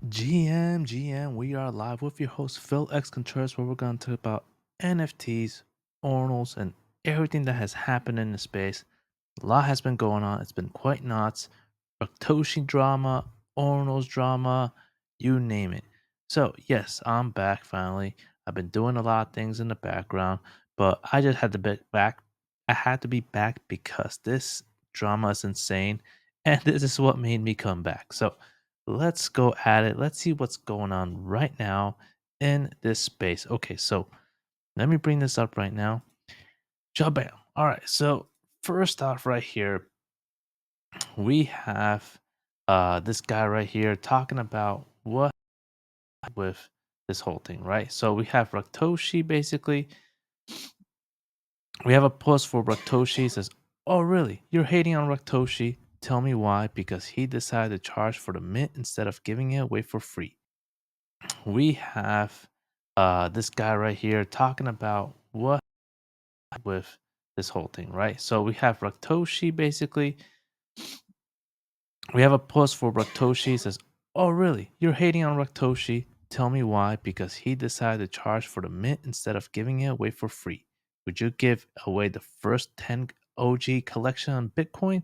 GM, we are live with your host Phil X Contreras, where we're going to talk about NFTs, Ordinals, and everything that has happened in the space. A lot has been going on. It's been quite nuts. Rocktoshi drama, Ordinals drama, you name it. So yes, I'm back finally. I've been doing a lot of things in the background, but I just had to be back. I had to be back because this drama is insane, and this is what made me come back. So let's go at it. Let's see what's going on right now in this space. Okay, so let me bring this up right now. Jabam. All right, so first off, right here, we have this guy right here talking about what with this whole thing, right? So we have Raktoshi basically. We have a post for Raktoshi. Says, "Oh, really? You're hating on Raktoshi? Tell me why? Because he decided to charge for the mint instead of giving it away for free." We have this guy right here talking about what with this whole thing, right? So we have Raktoshi basically. We have a post for Rocktoshi. Says, "Oh, really? You're hating on Rocktoshi? Tell me why? Because he decided to charge for the mint instead of giving it away for free. Would you give away the first 10 OG collection on Bitcoin?"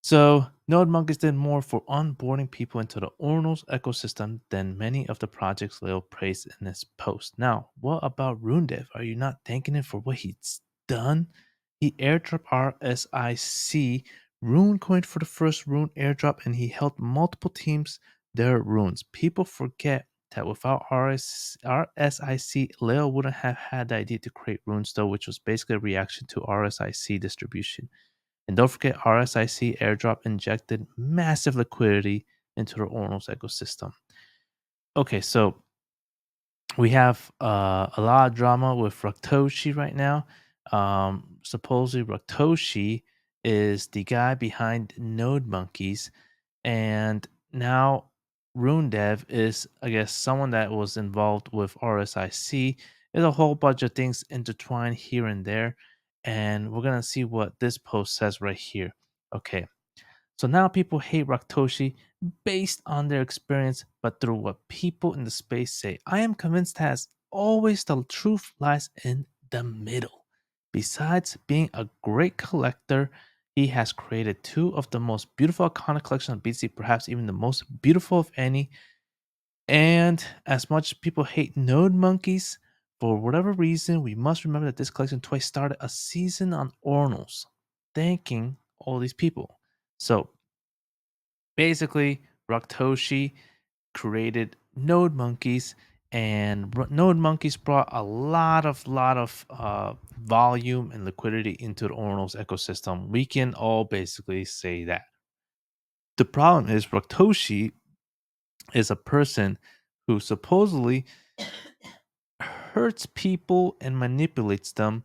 So, NodeMonkes did more for onboarding people into the Ordinals ecosystem than many of the projects Leo praised in his post. Now, what about RuneDev? Are you not thanking him for what he's done? He airdropped RSIC Runecoin for the first Rune airdrop, and he helped multiple teams their runes. People forget that without RSIC, Leo wouldn't have had the idea to create RuneStone, which was basically a reaction to RSIC distribution. And don't forget, RSIC airdrop injected massive liquidity into the Ordinals ecosystem. Okay, so we have a lot of drama with Rocktoshi right now. Supposedly, Rocktoshi is the guy behind NodeMonkes, and now RuneDev is, I guess, someone that was involved with RSIC. There's a whole bunch of things intertwined here and there, and we're gonna see what this post says right here. Okay, so now people hate Raktoshi based on their experience, but through what people in the space say. I am convinced that as always the truth lies in the middle. Besides being a great collector, he has created two of the most beautiful iconic collections of BC, perhaps even the most beautiful of any. And as much people hate Node Monkeys, for whatever reason, we must remember that this collection twice started a season on Ornals, thanking all these people. So basically, Rocktoshi created NodeMonkes, and NodeMonkes brought a lot of volume and liquidity into the Ordinals ecosystem. We can all basically say that. The problem is Rocktoshi is a person who supposedly hurts people and manipulates them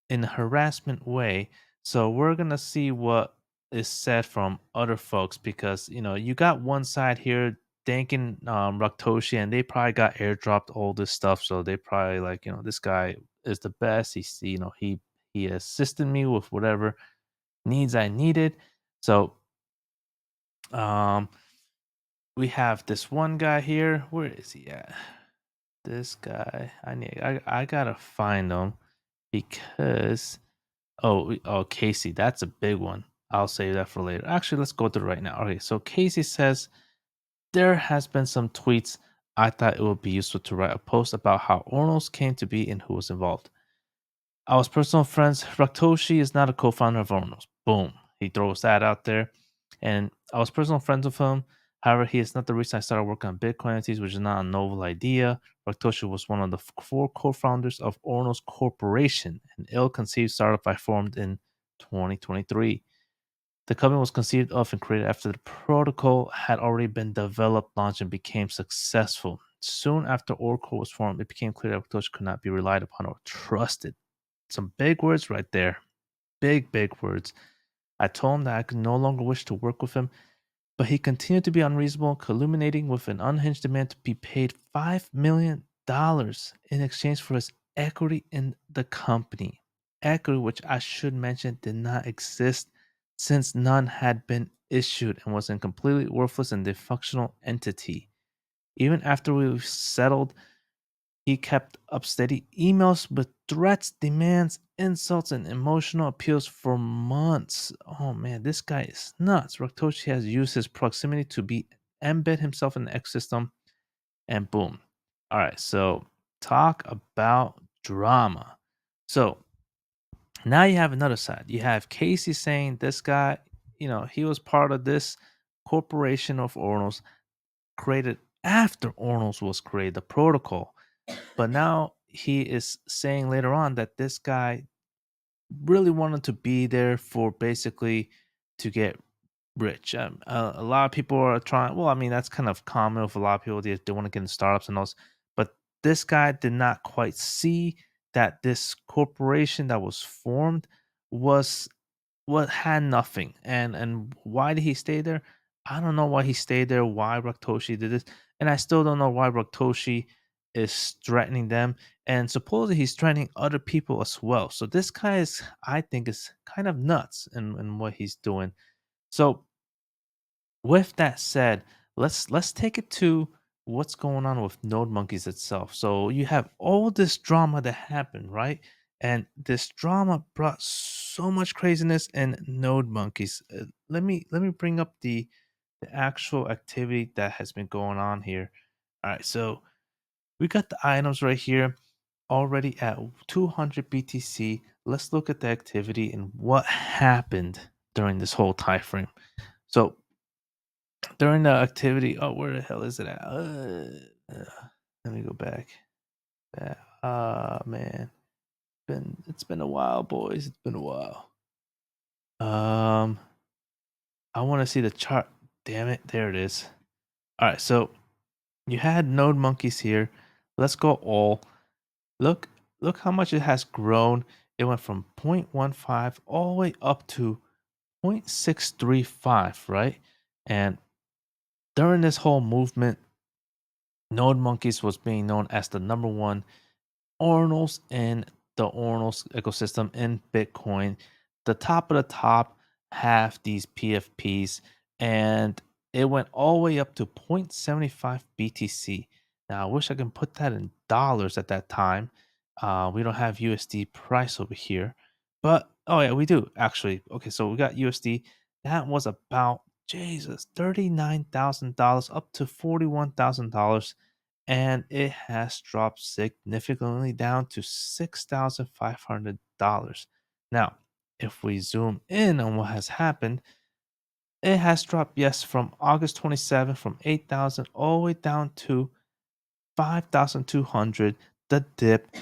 in a harassment way. So we're gonna see what is said from other folks because you got one side here thanking Raktoshi, and they probably got airdropped all this stuff. So they probably like, this guy is the best. He assisted me with whatever needs I needed. So um we have this one guy here. Where is he at? This guy. I gotta find him because oh, Casey, that's a big one. I'll save that for later. Actually, let's go through it right now. Okay, so Casey says there has been some tweets. I thought it would be useful to write a post about how Ornos came to be and who was involved. I was personal friends. Raktoshi is not a co-founder of Ornos. Boom. He throws that out there. And I was personal friends with him. However, he is not the reason I started working on Bitcoin NFTs, which is not a novel idea. Raktoshi was one of the four co-founders of Ornos Corporation, an ill-conceived startup I formed in 2023. The company was conceived of and created after the protocol had already been developed, launched, and became successful. Soon after Oracle was formed, it became clear that Raktoshi could not be relied upon or trusted. Some big words right there. Big words. I told him that I could no longer wish to work with him, but he continued to be unreasonable, culminating with an unhinged demand to be paid $5 million in exchange for his equity in the company. Equity, which I should mention, did not exist since none had been issued and was a completely worthless and dysfunctional entity. Even after we settled, he kept up steady emails with threats, demands, insults, and emotional appeals for months. Oh man, this guy is nuts. Rocktoshi has used his proximity to be embed himself in the ecosystem, and boom. All right, so talk about drama. So now you have another side. You have Casey saying this guy, he was part of this corporation of Ordinals created after Ordinals was created, the protocol. But now he is saying later on that this guy really wanted to be there for basically to get rich. A lot of people are trying. Well, I mean that's kind of common with a lot of people. They want to get in startups and those. But this guy did not quite see that this corporation that was formed was what had nothing. And why did he stay there? I don't know why he stayed there. Why Raktoshi did this, and I still don't know why Raktoshi is threatening them. And supposedly he's threatening other people as well. So this guy is, I think, is kind of nuts in what he's doing. So with that said, let's take it to what's going on with NodeMonkes itself. So you have all this drama that happened, right? And this drama brought so much craziness in NodeMonkes. Let me bring up the actual activity that has been going on here. All right, so we got the items right here already at 200 BTC. Let's look at the activity and what happened during this whole time frame. So during the activity, oh, where the hell is it at? Let me go back. Man, it's been a while, boys. It's been a while. Um, I want to see the chart. Damn it, there it is. All right, so you had NodeMonkes here. Let's go all. Look, look how much it has grown. It went from 0.15 all the way up to 0.635, right? And during this whole movement, NodeMonkes was being known as the number one Ordinals in the Ordinals ecosystem in Bitcoin. The top of the top have these PFPs, and it went all the way up to 0.75 BTC. Now, I wish I can put that in dollars at that time. We don't have USD price over here, but oh yeah, we do actually. Okay, so we got USD. That was about Jesus $39,000 up to $41,000, and it has dropped significantly down to $6,500. Now, if we zoom in on what has happened, it has dropped, yes, from August 27th from 8,000 all the way down to 5,200, the dip.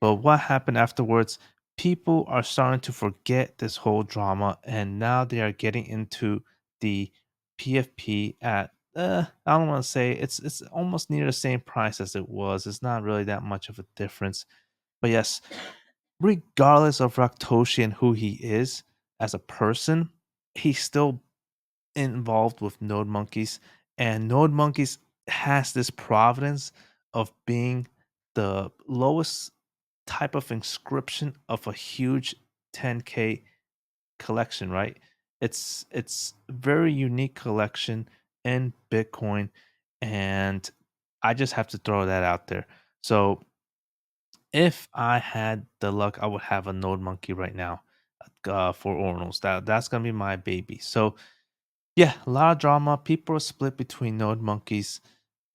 But what happened afterwards? People are starting to forget this whole drama, and now they are getting into the PFP at I don't want to say it's almost near the same price as it was. It's not really that much of a difference. But yes, regardless of Raktoshi and who he is as a person, he's still involved with NodeMonkes, and NodeMonkes has this providence of being the lowest type of inscription of a huge 10K collection, right? It's very unique collection in Bitcoin, and I just have to throw that out there. So if I had the luck, I would have a Node Monkey right now for Ordinals. That's gonna be my baby. So yeah, a lot of drama. People are split between NodeMonkes,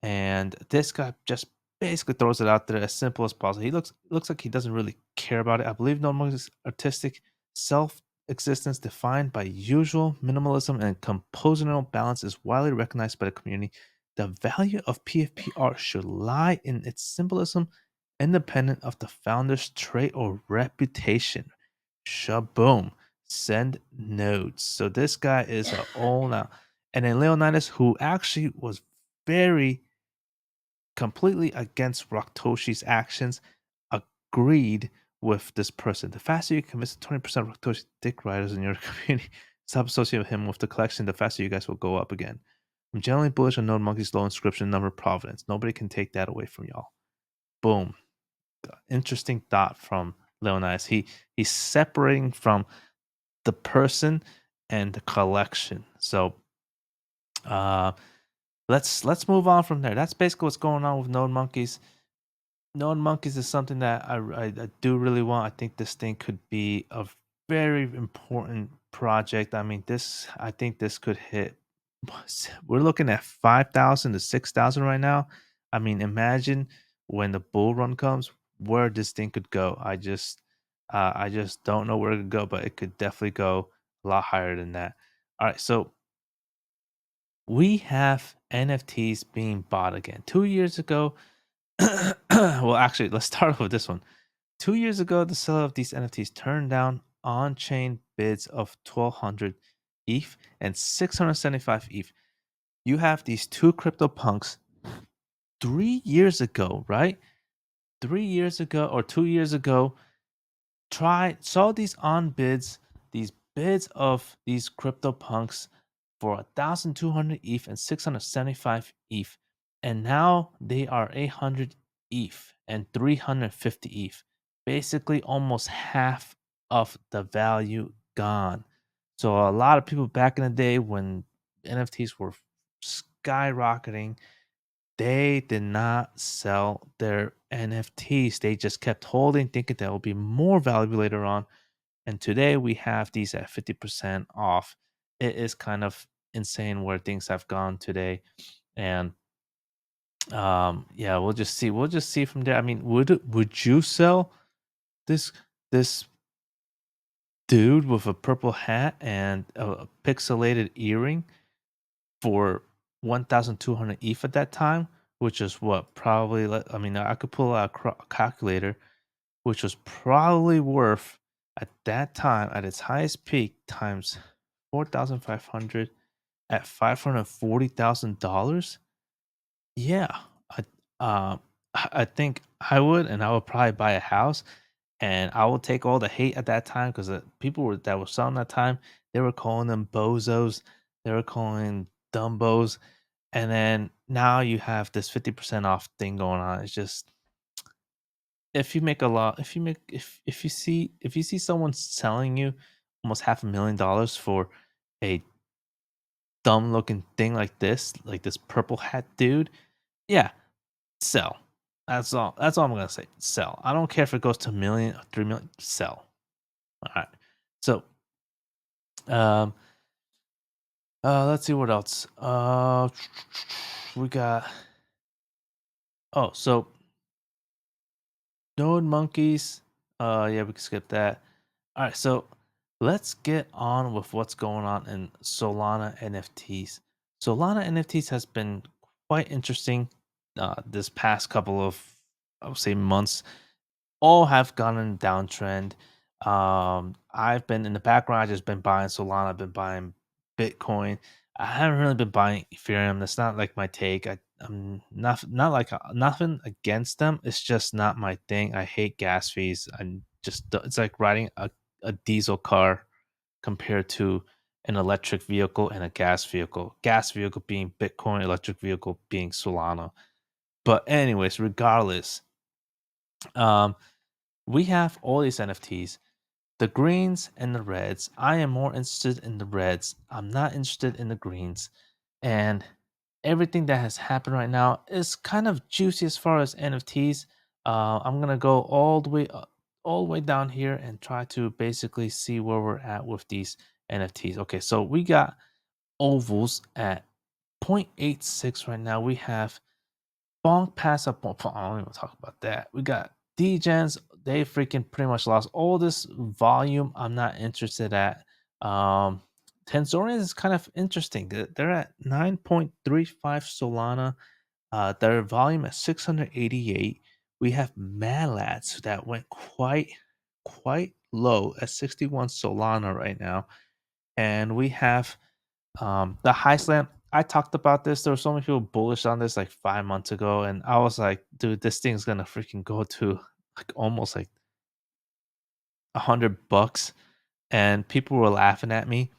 and this guy just basically throws it out there as simple as possible. He looks like he doesn't really care about it. I believe NodeMonkes' artistic self-existence, defined by usual minimalism and compositional balance, is widely recognized by the community. The value of PFP art should lie in its symbolism, independent of the founder's trait or reputation. Shaboom. Send nodes. So this guy is a all now. And then Leonidas, who actually was very completely against Roktoshi's actions, agreed with this person. The faster you convince 20% of Roktoshi dick riders in your community stop associating him with the collection, the faster you guys will go up again. I'm generally bullish on NodeMonkey's low inscription number providence. Nobody can take that away from y'all. Boom. Interesting thought from Leonidas. He's separating from the person and the collection. So, uh, let's move on from there. That's basically what's going on with NodeMonkes. NodeMonkes is something that I do really want. I think this thing could be a very important project. I mean, I think this could hit. We're looking at 5,000 to 6,000 right now. I mean, imagine when the bull run comes, where this thing could go. I just don't know where it could go, but it could definitely go a lot higher than that. All right, so we have NFTs being bought again. 2 years ago, well, actually, let's start off with this one. 2 years ago, the seller of these NFTs turned down on chain bids of 1,200 ETH and 675 ETH. You have these two crypto punks 3 years ago, right? 3 years ago or 2 years ago, saw these on bids, these bids of these crypto punks for 1,200 ETH and 675 ETH, and now they are 800 ETH and 350 ETH, basically almost half of the value gone. So a lot of people back in the day when NFTs were skyrocketing, they did not sell their NFTs. They just kept holding, thinking that will be more valuable later on. And today we have these at 50% off. It is kind of insane where things have gone today. And yeah, we'll just see. We'll just see from there. I mean, would you sell this this dude with a purple hat and a pixelated earring for 1,200 ETH at that time, which is what probably, I mean, I could pull out a calculator, which was probably worth at that time at its highest peak times 4,500 at $540,000. Yeah, I think I would, and I would probably buy a house, and I will take all the hate at that time because people that were selling that time, they were calling them bozos, they were calling dumbos, and then now you have this 50% off thing going on. It's just if you make a lot, if you see someone selling you almost $500,000 for a dumb looking thing like this purple hat dude, yeah, sell. That's all I'm gonna say. Sell. I don't care if it goes to a million or 3 million. Sell. All right. So, um, let's see what else. We got. Oh, so Node Monkeys. Yeah, we can skip that. All right, so let's get on with what's going on in Solana NFTs. Solana NFTs has been quite interesting this past couple of, I would say, months. All have gone in a downtrend. I've been in the background. I've just been buying Solana. I've been buying Bitcoin. I haven't really been buying Ethereum. That's not like my take. I'm not like nothing against them. It's just not my thing. I hate gas fees. It's like riding a diesel car compared to an electric vehicle and a gas vehicle. Gas vehicle being Bitcoin, electric vehicle being Solana. But anyways, regardless, um, we have all these NFTs, the greens and the reds. I am more interested in the reds. I'm not interested in the greens. And everything that has happened right now is kind of juicy as far as NFTs. I'm gonna go all the way down here and try to basically see where we're at with these NFTs. Okay, so we got ovals at 0.86 right now. We have Bonk pass up. I don't even talk about that. We got Degens. They freaking pretty much lost all this volume. I'm not interested at. Tensorians is kind of interesting. They're at 9.35 Solana. Their volume at 688. We have Malats that went quite low at 61 Solana right now, and we have the high slam. I talked about this. There were so many people bullish on this like 5 months ago, and I was like, dude, this thing's gonna freaking go to like almost like $100, and people were laughing at me.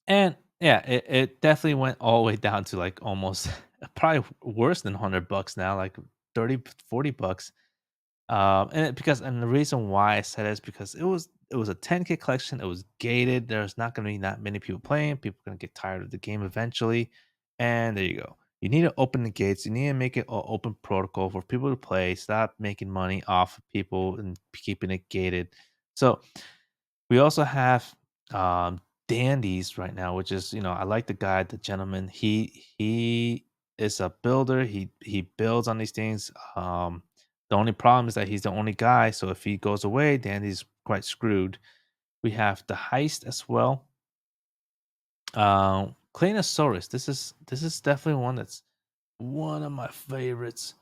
And yeah, it definitely went all the way down to like almost probably worse than $100 now, like 30, $40. And the reason why I said it is because it was a 10K collection. It was gated. There's not going to be that many people playing. People are going to get tired of the game eventually, and there you go. You need to open the gates. You need to make it an open protocol for people to play. Stop making money off of people and keeping it gated. So we also have dandies right now, which is, I like the guy, the gentleman. He is a builder. He builds on these things. The only problem is that he's the only guy. So if he goes away, dandy's quite screwed. We have the heist as well. Claynosaurz. This is definitely one that's one of my favorites.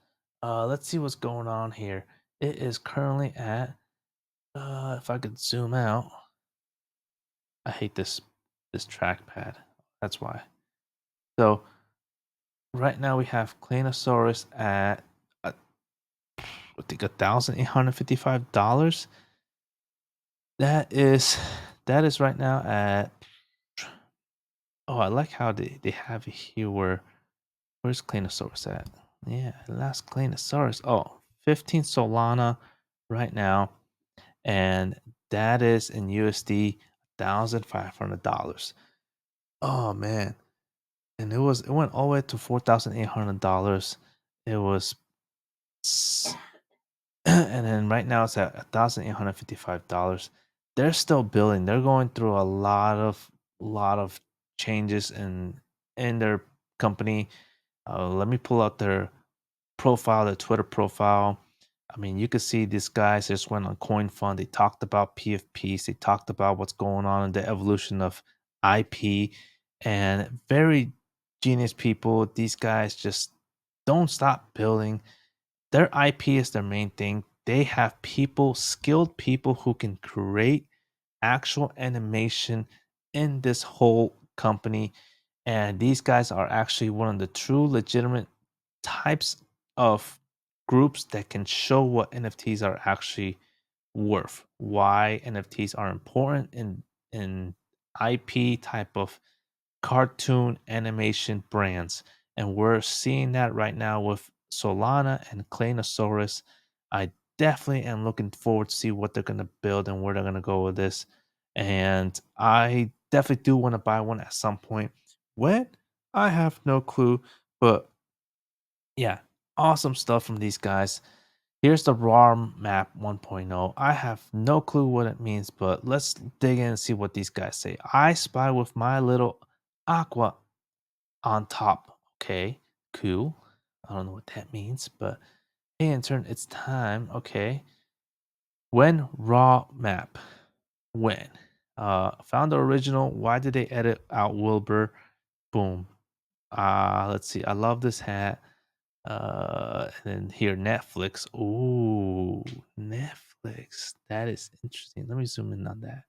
Let's see what's going on here. It is currently at if I could zoom out. I hate this trackpad. That's why. So right now we have Claynosaurz at I think $1,855. That is that is right now at oh, I like how they have it here where's Claynosaurz at? Yeah, last Claynosaurz. Oh, 15 Solana right now. And that is in USD $1,500. Oh man. And it went all the way to $4,800. It was and then right now it's at $1,855. They're still building. They're going through a lot of changes in their company. Let me pull out their profile, their Twitter profile. I mean, you could see these guys just went on Coin Fund. They talked about PFPs. They talked about what's going on in the evolution of IP, and very genius people. These guys just don't stop building. Their IP is their main thing. They have people, skilled people who can create actual animation in this whole company. And these guys are actually one of the true legitimate types of groups that can show what NFTs are actually worth, why NFTs are important in IP type of cartoon animation brands. And we're seeing that right now with Solana and Claynosaurz. I definitely am looking forward to see what they're going to build and where they're going to go with this. And I definitely do want to buy one at some point. When? I have no clue. But yeah, awesome stuff from these guys. Here's the RAR map 1.0. I have no clue what it means, but let's dig in and see what these guys say. I spy with my little aqua on top. Okay, cool. I don't know what that means, but hey, intern, it's time. Okay. When raw map? When? Found the original. Why did they edit out Wilbur? Boom. Let's see. I love this hat. And then here, Netflix. Ooh, Netflix. That is interesting. Let me zoom in on that.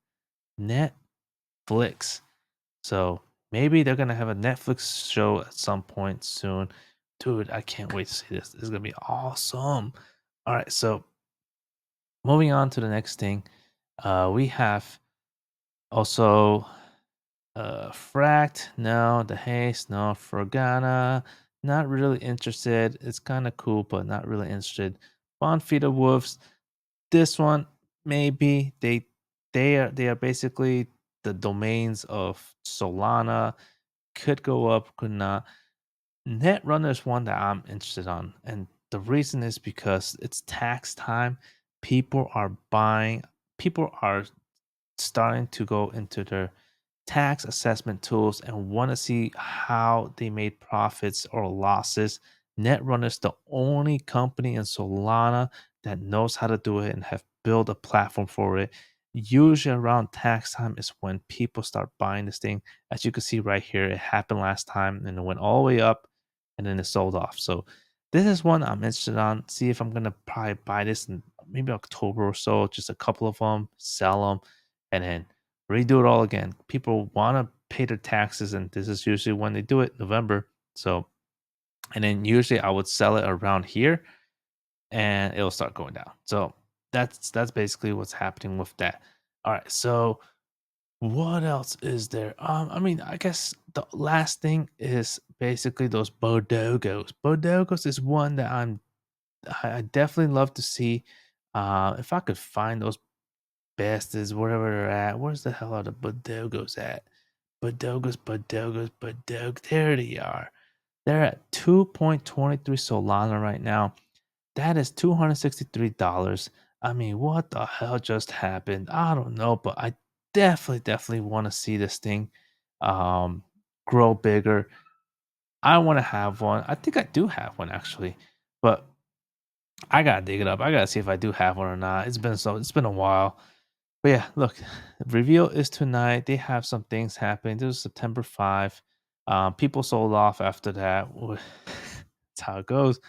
Netflix. So maybe they're gonna have a Netflix show at some point soon. Dude, I can't wait to see this. This is gonna be awesome. All right, so moving on to the next thing, we have also Fract. No, the Haste. No, Forgana. Not really interested. It's kind of cool, but not really interested. Bonfeeder Wolves. This one maybe they are basically the domains of Solana. Could go up, could not. Netrunner is one that I'm interested on, and the reason is because it's tax time. People are buying. People are starting to go into their tax assessment tools and want to see how they made profits or losses. Netrunner is the only company in Solana that knows how to do it and have built a platform for it. Usually around tax time is when people start buying this thing. As you can see right here, it happened last time and it went all the way up and then it sold off. So this is one I'm interested on. See if I'm gonna probably buy this in maybe October or so. Just a couple of them, sell them, and then redo it all again. People want to pay their taxes, and this is usually when they do it, November. So, and then usually I would sell it around here, and it'll start going down. So that's basically what's happening with that. All right, so what else is there? I mean, I guess the last thing is basically those bodogos. Bodogos is one that I definitely love to see. If I could find those bastards wherever they're at, where's the hell are the bodogos at? Bodogos, bodogos, bodog. There they are. They're at 2.23 Solana right now. That is $263. I mean, what the hell just happened? I don't know, but I definitely want to see this thing um, grow bigger. I want to have one. I think I do have one actually, but I gotta dig it up. I gotta see if I do have one or not. It's been a while. But yeah, look, reveal is tonight. They have some things happening. This is September 5. People sold off after that. That's how it goes.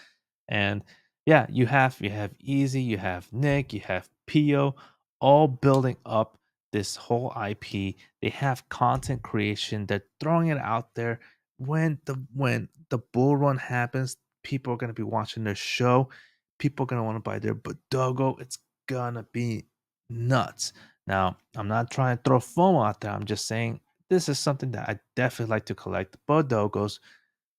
And yeah, you have Easy, you have Nick, you have Pio, all building up this whole IP. They have content creation. They're throwing it out there. When the bull run happens, people are gonna be watching their show. People are gonna want to buy their Bodogo. It's gonna be nuts. Now, I'm not trying to throw FOMO out there. I'm just saying this is something that I definitely like to collect. Bodogos,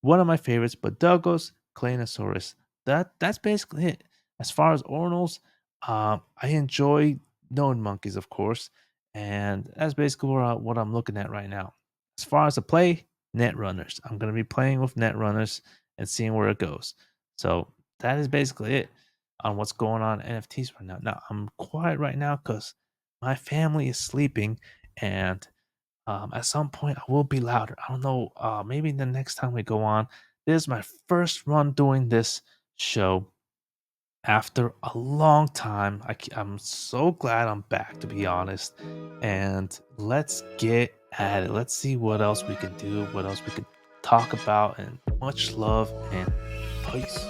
one of my favorites, Bodogos, Claynosaurz. That's basically it. As far as Ordinals, I enjoy NodeMonkes, of course, and that's basically what I'm looking at right now. As far as the play, Netrunners. I'm gonna be playing with Netrunners and seeing where it goes. So that is basically it on what's going on in NFTs right now. Now I'm quiet right now because my family is sleeping, and at some point I will be louder. I don't know. Maybe the next time we go on. This is my first run doing this show after a long time. I'm so glad I'm back, to be honest. And let's get at it. Let's see what else we can do, what else we can talk about, and much love and peace.